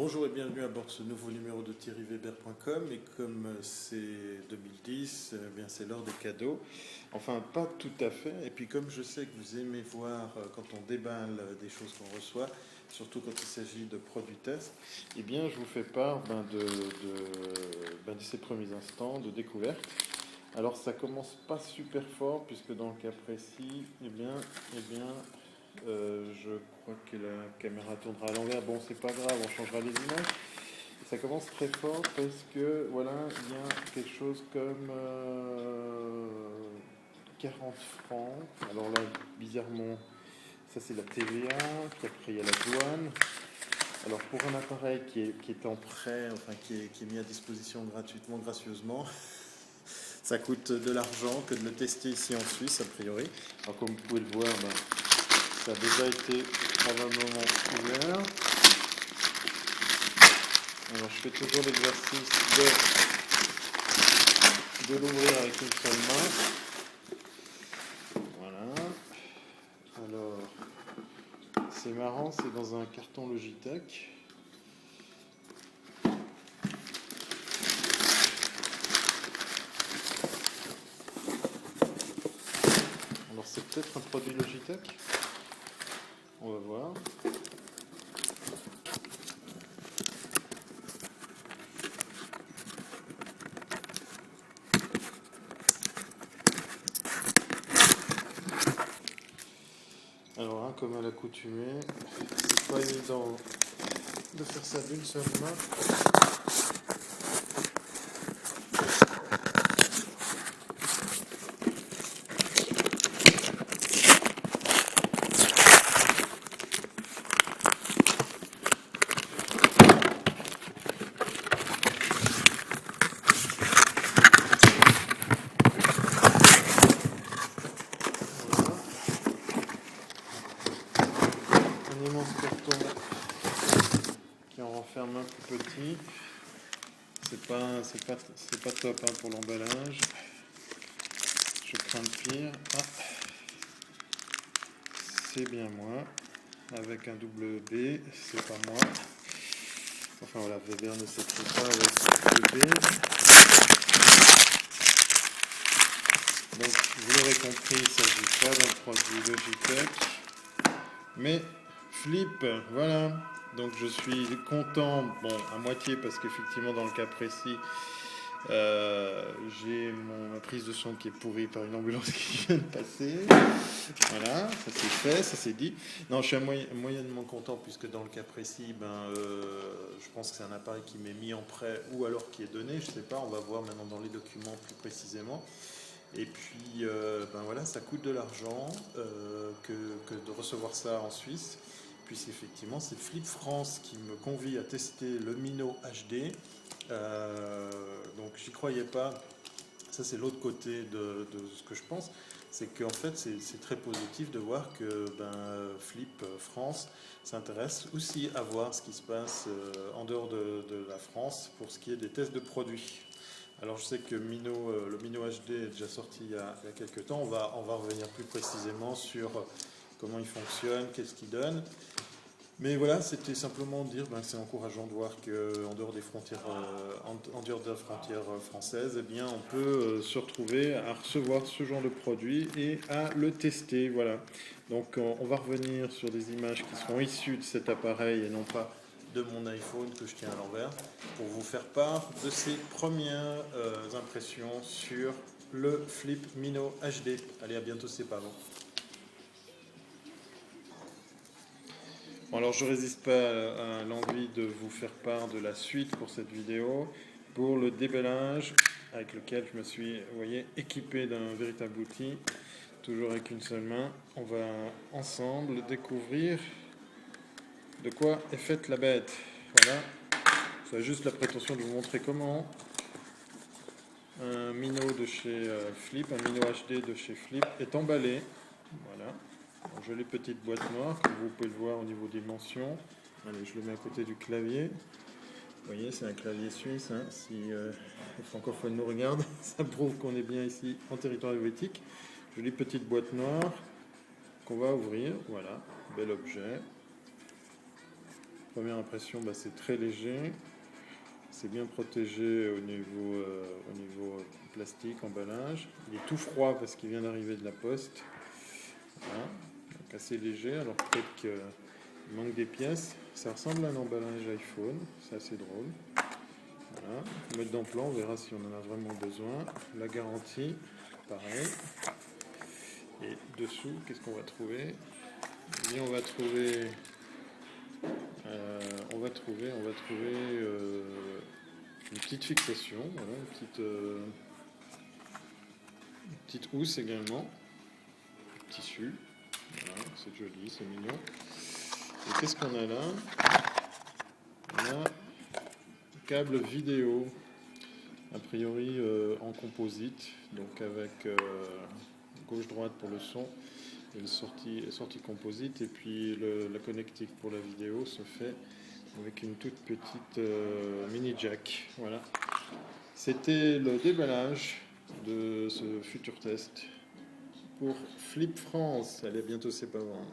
Bonjour et bienvenue à bord de ce nouveau numéro de thierryweber.com et comme c'est 2010, eh bien c'est l'heure des cadeaux. Enfin, pas tout à fait. Et puis comme je sais que vous aimez voir quand on déballe des choses qu'on reçoit, surtout quand il s'agit de produits tests, eh bien je vous fais part de ces premiers instants de découverte. Alors ça commence pas super fort puisque dans le cas précis, je crois que la caméra tournera à l'envers. Bon, c'est pas grave, on changera les images. Ça commence très fort parce que voilà, il y a quelque chose comme 40 francs. Alors là, bizarrement, ça c'est la TVA, puis après il y a la douane. Alors pour un appareil qui est en prêt, enfin qui est mis à disposition gratuitement, gracieusement, ça coûte de l'argent que de le tester ici en Suisse, a priori. Alors comme vous pouvez le voir, ça a déjà été probablement ouvert. Alors je fais toujours l'exercice de l'ouvrir avec une seule main. Voilà. Alors, c'est marrant, c'est dans un carton Logitech. Alors c'est peut-être un produit Logitech. On va voir. Alors, comme à l'accoutumée, c'est pas évident de faire ça d'une seule main. Un immense carton qui en renferme un plus petit. C'est pas top pour l'emballage. Je crains le pire. Ah, c'est bien moi. Avec un double B, c'est pas moi. Enfin voilà, Weber ne s'écrit pas avec le B. Donc vous l'aurez compris, il ne s'agit pas d'un produit Logitech, mais Flip, voilà. Donc je suis content, bon à moitié parce qu'effectivement dans le cas précis, j'ai ma prise de son qui est pourrie par une ambulance qui vient de passer. Voilà, ça c'est fait, ça c'est dit. Non, je suis moyennement content puisque dans le cas précis, je pense que c'est un appareil qui m'est mis en prêt ou alors qui est donné, je sais pas, on va voir maintenant dans les documents plus précisément. Et puis, voilà, ça coûte de l'argent que de recevoir ça en Suisse. Puisqu'effectivement, c'est Flip France qui me convie à tester le Mino HD. Donc, j'y croyais pas. Ça, c'est l'autre côté de ce que je pense. C'est qu'en fait, c'est très positif de voir que Flip France s'intéresse aussi à voir ce qui se passe en dehors de la France pour ce qui est des tests de produits. Alors je sais que le Mino HD est déjà sorti il y a quelques temps. On va revenir plus précisément sur comment il fonctionne, qu'est-ce qu'il donne. Mais voilà, c'était simplement dire que c'est encourageant de voir qu'en dehors des frontières, en dehors de la frontière française, eh bien, on peut se retrouver à recevoir ce genre de produit et à le tester. Voilà. Donc on va revenir sur des images qui seront issues de cet appareil et non pas de mon iPhone que je tiens à l'envers pour vous faire part de ces premières impressions sur le Flip Mino HD. Allez, à bientôt, c'est pas long. Bon, alors je résiste pas à l'envie de vous faire part de la suite pour cette vidéo, pour le déballage avec lequel je me suis, vous voyez, équipé d'un véritable outil, toujours avec une seule main. On va ensemble découvrir de quoi est faite la bête. Voilà, ça a juste la prétention de vous montrer comment un Mino de chez Flip, un Mino HD de chez Flip est emballé. Voilà. Une jolie petite boîte noire, comme vous pouvez le voir au niveau des mentions. Allez, je le mets à côté du clavier. Vous voyez, c'est un clavier suisse. Hein. Si les francophones nous regardent, ça prouve qu'on est bien ici en territoire helvétique. Jolie petite boîte noire qu'on va ouvrir. Voilà, bel objet. Première impression, bah, c'est très léger. C'est bien protégé au niveau plastique, emballage. Il est tout froid parce qu'il vient d'arriver de la poste. Voilà. Donc assez léger, alors peut-être qu'il manque des pièces. Ça ressemble à un emballage iPhone, c'est assez drôle. Voilà. Mettre dans le plan, on verra si on en a vraiment besoin. La garantie, pareil. Et dessous, qu'est-ce qu'on va trouver? Eh bien, on va trouver une petite fixation, voilà, une petite housse également, tissu, voilà, c'est joli, c'est mignon. Et qu'est-ce qu'on a là? On a un câble vidéo, a priori en composite, donc avec gauche-droite pour le son et sortie composite, et puis la connectique pour la vidéo se fait avec une toute petite mini jack. Voilà. C'était le déballage de ce futur test pour Flip France. Allez, bientôt c'est pas vendre.